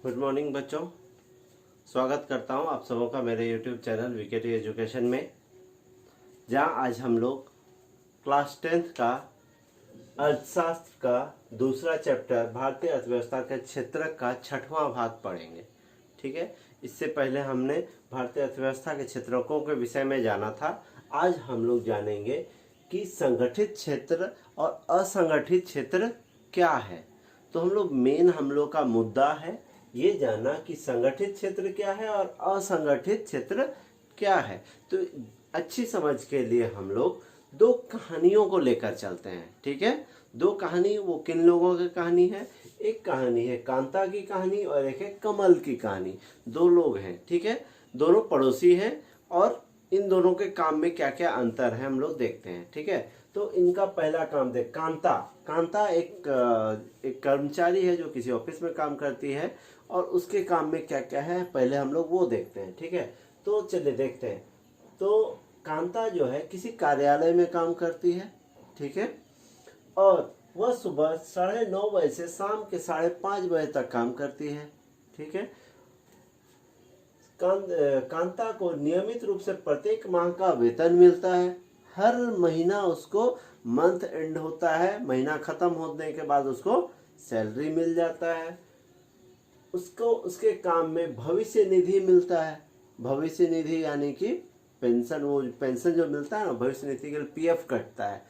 Good morning बच्चों, स्वागत करता हूं आप सबों का मेरे यूट्यूब चैनल वीकेटी एजुकेशन में, जहां आज हम लोग क्लास 10th का अर्थशास्त्र का दूसरा चैप्टर भारतीय अर्थव्यवस्था के क्षेत्र का 6वां भाग पढ़ेंगे। ठीक है, इससे पहले हमने भारतीय अर्थव्यवस्था के क्षेत्रकों के विषय में जाना था। आज हम लोग जानेंगे कि संगठित क्षेत्र और असंगठित क्षेत्र क्या है। तो हम लोग का मुद्दा है ये जानना कि संगठित क्षेत्र क्या है और असंगठित क्षेत्र क्या है। तो अच्छी समझ के लिए हम लोग दो कहानियों को लेकर चलते हैं। ठीक है, दो कहानी, वो किन लोगों की कहानी है? एक कहानी है कांता की कहानी और एक है कमल की कहानी। दो लोग हैं, ठीक है, दोनों पड़ोसी हैं और इन दोनों के काम में क्या क्या अंतर है हम लोग देखते हैं। ठीक है, तो इनका पहला काम देख। कांता कांता एक कर्मचारी है जो किसी ऑफिस में काम करती है और उसके काम में क्या क्या है पहले हम लोग वो देखते हैं। ठीक है, तो चलिए देखते हैं। तो कांता जो है किसी कार्यालय में काम करती है, ठीक है, और वह सुबह 9:30 बजे से शाम के 5:30 बजे तक काम करती है। ठीक है, कांता को नियमित रूप से प्रत्येक माह का वेतन मिलता है। हर महीना उसको मंथ एंड होता है, महीना खत्म होने के बाद उसको सैलरी मिल जाता है। उसको उसके काम में भविष्य निधि मिलता है। भविष्य निधि यानी कि पेंशन, वो पेंशन जो मिलता है ना, भविष्य निधि के लिए पीएफ कटता है,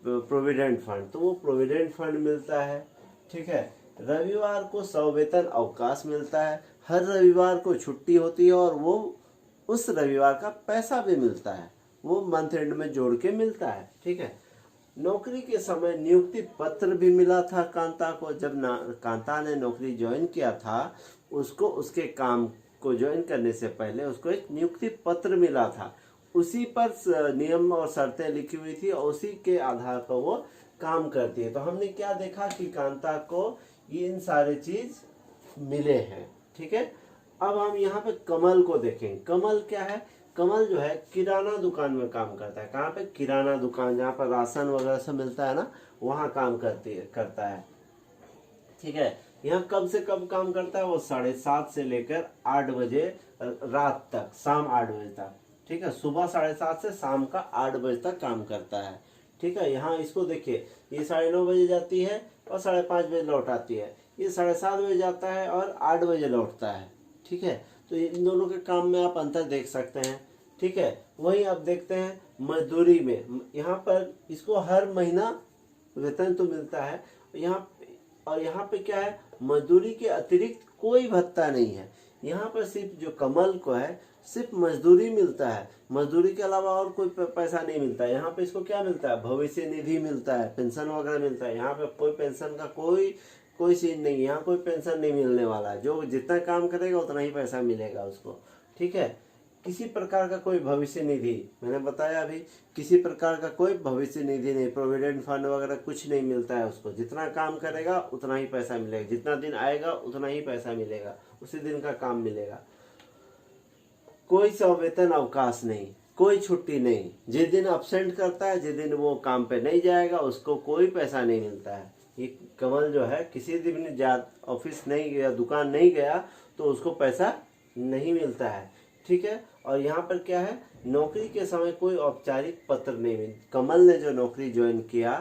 प्रोविडेंट फंड, तो वो प्रोविडेंट फंड मिलता है। ठीक है, रविवार को सवेतन अवकाश मिलता है। हर रविवार को छुट्टी होती है और वो उस रविवार का पैसा भी मिलता है, वो मंथ एंड में जोड़ के मिलता है। ठीक है, नौकरी के समय नियुक्ति पत्र भी मिला था कांता को। जब कांता ने नौकरी ज्वाइन किया था, उसको उसके काम को ज्वाइन करने से पहले उसको एक नियुक्ति पत्र मिला था। उसी पर नियम और शर्तें लिखी हुई थी और उसी के आधार पर वो काम करती है। तो हमने क्या देखा कि कांता को ये इन सारे चीज मिले हैं। ठीक है, अब हम यहाँ पे कमल को देखेंगे। कमल क्या है? कमल जो है किराना दुकान में काम करता है। कहाँ पे? किराना दुकान, जहाँ पर राशन वगैरह सब मिलता है ना, वहाँ काम करता है। ठीक है, यहाँ कब से कब काम करता है? वो 7:30 से लेकर 8 बजे रात तक, शाम 8 बजे तक। ठीक है, सुबह 7:30 से शाम का 8 बजे तक काम करता है। ठीक है, यहाँ इसको देखिए, ये 9:30 बजे जाती है और 5:30 बजे लौट आती है। ये 7:30 बजे जाता है और 8 बजे लौटता है। ठीक है, तो इन दोनों के काम में आप अंतर देख सकते हैं। ठीक है, वहीं अब देखते हैं मजदूरी में। यहाँ पर इसको हर महीना वेतन तो मिलता है यहाँ पे क्या है? मजदूरी के अतिरिक्त कोई भत्ता नहीं है। यहाँ पर सिर्फ जो कमल को है सिर्फ मजदूरी मिलता है, मजदूरी के अलावा और कोई पैसा नहीं मिलता है। यहाँ पे इसको क्या मिलता है? भविष्य निधि मिलता है, पेंशन वगैरह मिलता है। यहाँ पे कोई पेंशन का कोई सीन नहीं, यहाँ कोई पेंशन नहीं मिलने वाला है। जो जितना काम करेगा उतना ही पैसा मिलेगा उसको। ठीक है, किसी प्रकार का कोई भविष्य निधि, मैंने बताया अभी, किसी प्रकार का कोई भविष्य निधि नहीं, प्रोविडेंट फंड वगैरह कुछ नहीं मिलता है उसको। जितना काम करेगा उतना ही पैसा मिलेगा, जितना दिन आएगा उतना ही पैसा मिलेगा, उसी दिन का काम मिलेगा। कोई सवेतन अवकाश नहीं, कोई छुट्टी नहीं। जिस दिन अब्सेंट करता है, जिस दिन वो काम पे नहीं जाएगा, उसको कोई पैसा नहीं मिलता है। ये कमल जो है किसी दिन ऑफिस नहीं गया, दुकान नहीं गया, तो उसको पैसा नहीं मिलता है। ठीक है, और यहाँ पर क्या है? नौकरी के समय कोई औपचारिक पत्र नहीं मिला। कमल ने जो नौकरी ज्वाइन किया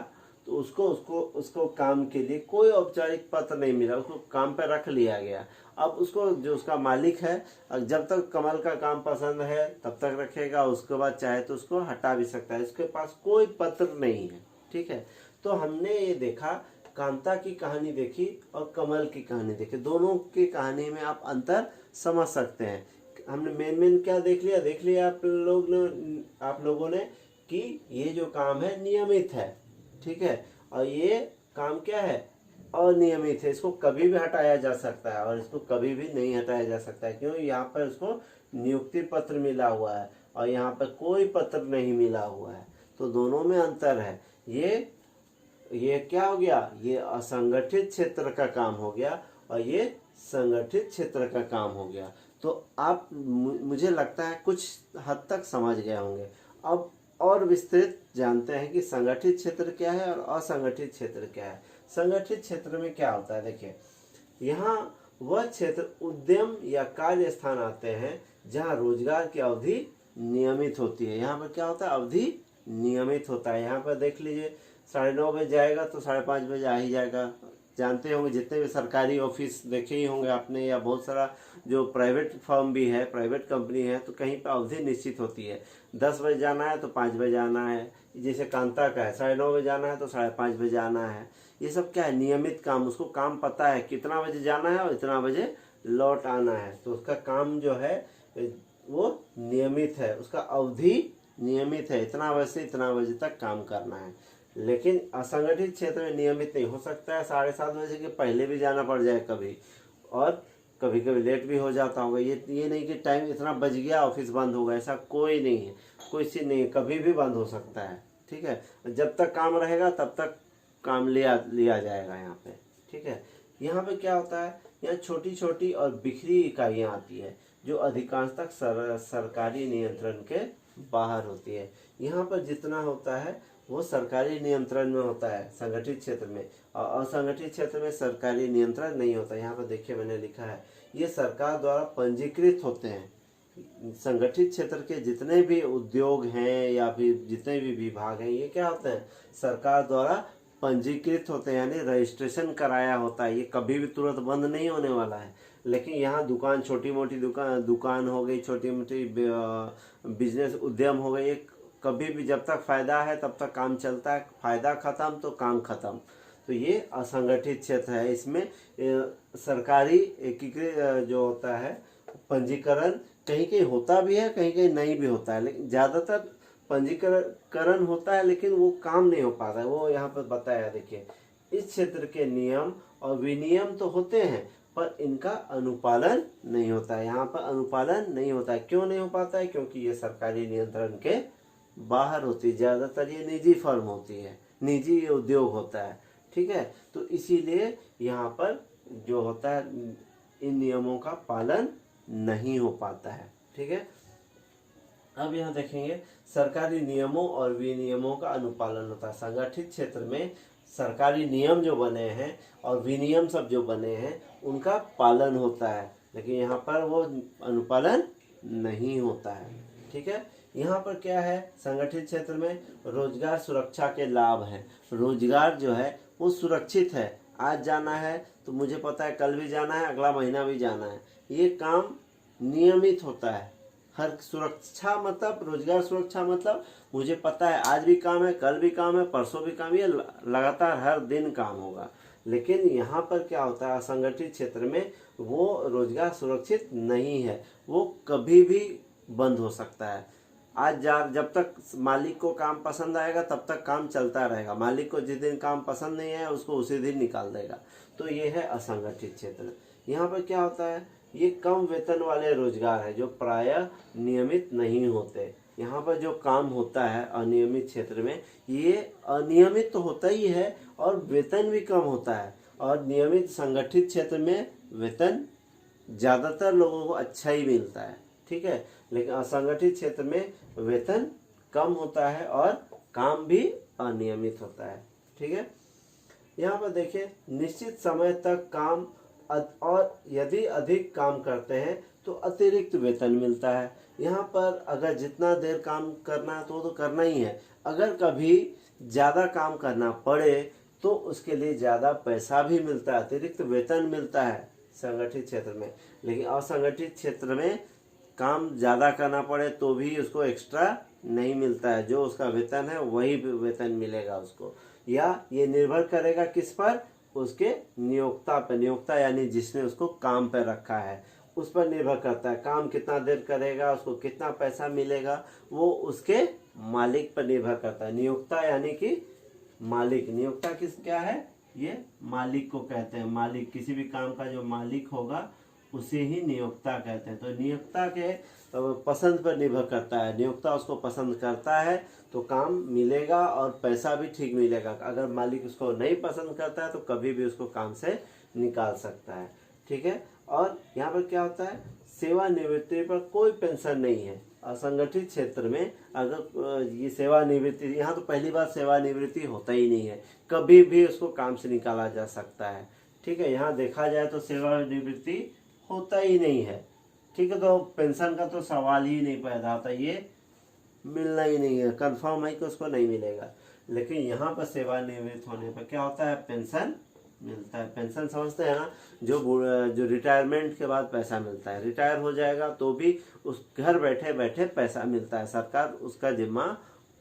तो उसको काम के लिए कोई औपचारिक पत्र नहीं मिला, उसको काम पर रख लिया गया। अब उसको जो उसका मालिक है, जब तक कमल का काम पसंद है तब तक रखेगा, उसके बाद चाहे तो उसको हटा भी सकता है। उसके पास कोई पत्र नहीं है। ठीक है, तो हमने ये देखा, कांता की कहानी देखी और कमल की कहानी देखी। दोनों की कहानी में आप अंतर समझ सकते हैं। हमने मेन क्या देख लिया आप लोगों ने कि ये जो काम है नियमित है। ठीक है, और ये काम क्या है? अनियमित है। इसको कभी भी हटाया जा सकता है और इसको कभी भी नहीं हटाया जा सकता है। क्यों? यहाँ पर उसको नियुक्ति पत्र मिला हुआ है और यहाँ पर कोई पत्र नहीं मिला हुआ है। तो दोनों में अंतर है। ये क्या हो गया? ये असंगठित क्षेत्र का काम हो गया और ये संगठित क्षेत्र का काम हो गया। तो आप मुझे लगता है कुछ हद तक समझ गए होंगे। अब और विस्तृत जानते हैं कि संगठित क्षेत्र क्या है और असंगठित क्षेत्र क्या है। संगठित क्षेत्र में क्या होता है? देखिए, यहाँ वह क्षेत्र उद्यम या कार्य स्थान आते हैं जहां रोजगार की अवधि नियमित होती है। यहाँ पर क्या होता है, अवधि नियमित होता है। यहाँ पर देख लीजिए 9:30 बजे जाएगा तो 5:30 बजे आ ही जाएगा। जानते होंगे जितने भी सरकारी ऑफिस देखे ही होंगे आपने, या बहुत सारा जो प्राइवेट फर्म भी है, प्राइवेट कंपनी है, तो कहीं पर अवधि निश्चित होती है। 10 बजे जाना है तो 5 बजे आना है। जैसे कांता का है 9:30 बजे जाना है तो 5:30 बजे आना है। ये सब क्या है, नियमित काम। उसको काम पता है कितना बजे जाना है और इतना बजे लौट आना है। तो उसका काम जो है वो नियमित है, उसका अवधि नियमित है, इतना बजे से इतना बजे तक काम करना है। लेकिन असंगठित क्षेत्र में नियमित नहीं हो सकता है। 7:30 बजे के पहले भी जाना पड़ जाए कभी, और कभी कभी लेट भी हो जाता होगा। ये नहीं कि टाइम इतना बज गया ऑफिस बंद होगा, ऐसा कोई नहीं है, कोई चीज़ नहीं है, कभी भी बंद हो सकता है। ठीक है, जब तक काम रहेगा तब तक काम लिया जाएगा यहाँ पे। ठीक है, यहाँ पे क्या होता है, यहाँ छोटी छोटी और बिखरी इकाइयाँ आती है जो अधिकांशतः सरकारी नियंत्रण के बाहर होती है। यहाँ पर जितना होता है वो सरकारी नियंत्रण में होता है संगठित क्षेत्र में, और असंगठित क्षेत्र में सरकारी नियंत्रण नहीं होता। यहाँ पर देखिए मैंने लिखा है, ये सरकार द्वारा पंजीकृत होते हैं। संगठित क्षेत्र के जितने भी उद्योग हैं या फिर जितने भी विभाग हैं, ये क्या होते हैं, सरकार द्वारा पंजीकृत होते हैं, यानी रजिस्ट्रेशन कराया होता है। ये कभी भी तुरंत बंद नहीं होने वाला है। लेकिन यहाँ दुकान, छोटी मोटी दुकान हो गई, छोटी मोटी बिजनेस उद्यम हो गई, एक कभी भी जब तक फायदा है तब तक काम चलता है, फायदा खत्म तो काम खत्म। तो ये असंगठित क्षेत्र है। इसमें सरकारी एकीकृत जो होता है पंजीकरण कहीं कहीं होता भी है, कहीं कहीं नहीं भी होता है, लेकिन ज़्यादातर पंजीकरण होता है, लेकिन वो काम नहीं हो पाता है। वो यहाँ पर बताया, देखिए इस क्षेत्र के नियम और विनियम तो होते हैं पर इनका अनुपालन नहीं होता है। यहाँ पर अनुपालन नहीं होता है। क्यों नहीं हो पाता है, क्योंकि ये सरकारी नियंत्रण के बाहर होती है। ज़्यादातर ये निजी फर्म होती है, निजी उद्योग होता है। ठीक है, तो इसीलिए यहाँ पर जो होता है इन नियमों का पालन नहीं हो पाता है। ठीक है, अब यहाँ देखेंगे सरकारी नियमों और विनियमों का अनुपालन होता है। संगठित क्षेत्र में सरकारी नियम जो बने हैं और विनियम सब जो बने हैं उनका पालन होता है, लेकिन यहाँ पर वो अनुपालन नहीं होता है। ठीक है, यहाँ पर क्या है, संगठित क्षेत्र में रोजगार सुरक्षा के लाभ हैं। रोजगार जो है वो सुरक्षित है। आज जाना है तो मुझे पता है कल भी जाना है, अगला महीना भी जाना है। ये काम नियमित होता है। हर सुरक्षा मतलब, रोजगार सुरक्षा मतलब मुझे पता है आज भी काम है, कल भी काम है, परसों भी काम है, लगातार हर दिन काम होगा। लेकिन यहाँ पर क्या होता है, असंगठित क्षेत्र में वो रोजगार सुरक्षित नहीं है, वो कभी भी बंद हो सकता है। आज जब तक मालिक को काम पसंद आएगा तब तक काम चलता रहेगा। मालिक को जिस दिन काम पसंद नहीं है उसको उसी दिन निकाल देगा। तो ये है असंगठित क्षेत्र। यहाँ पर क्या होता है, ये कम वेतन वाले रोजगार है जो प्रायः नियमित नहीं होते। यहाँ पर जो काम होता है अनियमित क्षेत्र में, ये अनियमित तो होता ही है और वेतन भी कम होता है। और नियमित संगठित क्षेत्र में वेतन ज़्यादातर लोगों को अच्छा ही मिलता है। ठीक है, लेकिन असंगठित क्षेत्र में वेतन कम होता है और काम भी अनियमित होता है। ठीक है, यहाँ पर देखिए निश्चित समय तक काम और यदि अधिक काम करते हैं तो अतिरिक्त वेतन मिलता है। यहाँ पर अगर जितना देर काम करना है तो करना ही है। अगर कभी ज़्यादा काम करना पड़े तो उसके लिए ज़्यादा पैसा भी मिलता है, अतिरिक्त वेतन मिलता है संगठित क्षेत्र में। लेकिन असंगठित क्षेत्र में काम ज़्यादा करना पड़े तो भी उसको एक्स्ट्रा नहीं मिलता है। जो उसका वेतन है वही वेतन मिलेगा उसको। या ये निर्भर करेगा किस पर, उसके नियोक्ता पर। नियोक्ता यानी जिसने उसको काम पर रखा है उस पर निर्भर करता है। काम कितना देर करेगा, उसको कितना पैसा मिलेगा, वो उसके मालिक पर निर्भर करता है। नियोक्ता यानी कि मालिक। नियोक्ता क्या है, ये मालिक को कहते हैं। मालिक, किसी भी काम का जो मालिक होगा उसे ही नियोक्ता कहते हैं। तो नियोक्ता के पसंद पर निर्भर करता है। नियोक्ता उसको पसंद करता है तो काम मिलेगा और पैसा भी ठीक मिलेगा। अगर मालिक उसको नहीं पसंद करता है तो कभी भी उसको काम से निकाल सकता है। ठीक है, और यहाँ पर क्या होता है, सेवानिवृत्ति पर कोई पेंशन नहीं है। असंगठित क्षेत्र में अगर ये सेवानिवृत्ति, यहाँ तो पहली बार सेवानिवृत्ति होता ही नहीं है, कभी भी उसको काम से निकाला जा सकता है। ठीक है। यहाँ देखा जाए तो सेवानिवृत्ति होता ही नहीं है, ठीक है। तो पेंशन का तो सवाल ही नहीं पैदा होता, ये मिलना ही नहीं है, कंफर्म है कि उसको नहीं मिलेगा। लेकिन यहाँ पर सेवानिवृत्त होने पर क्या होता है, पेंशन मिलता है। पेंशन समझते हैं ना, जो रिटायरमेंट के बाद पैसा मिलता है, रिटायर हो जाएगा तो भी उस घर बैठे बैठे पैसा मिलता है, सरकार उसका जिम्मा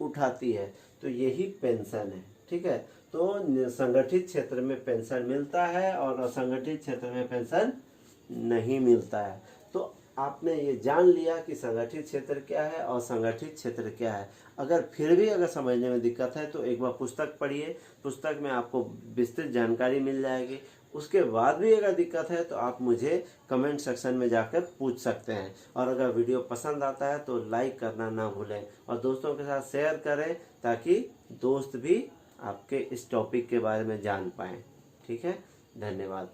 उठाती है, तो यही पेंशन है, ठीक है। तो संगठित क्षेत्र में पेंशन मिलता है और असंगठित क्षेत्र में पेंशन नहीं मिलता है। तो आपने ये जान लिया कि संगठित क्षेत्र क्या है और असंगठित क्षेत्र क्या है। अगर फिर भी अगर समझने में दिक्कत है तो एक बार पुस्तक पढ़िए, पुस्तक में आपको विस्तृत जानकारी मिल जाएगी। उसके बाद भी अगर दिक्कत है तो आप मुझे कमेंट सेक्शन में जाकर पूछ सकते हैं। और अगर वीडियो पसंद आता है तो लाइक करना ना भूलें और दोस्तों के साथ शेयर करें, ताकि दोस्त भी आपके इस टॉपिक के बारे में जान पाएँ, ठीक है। धन्यवाद।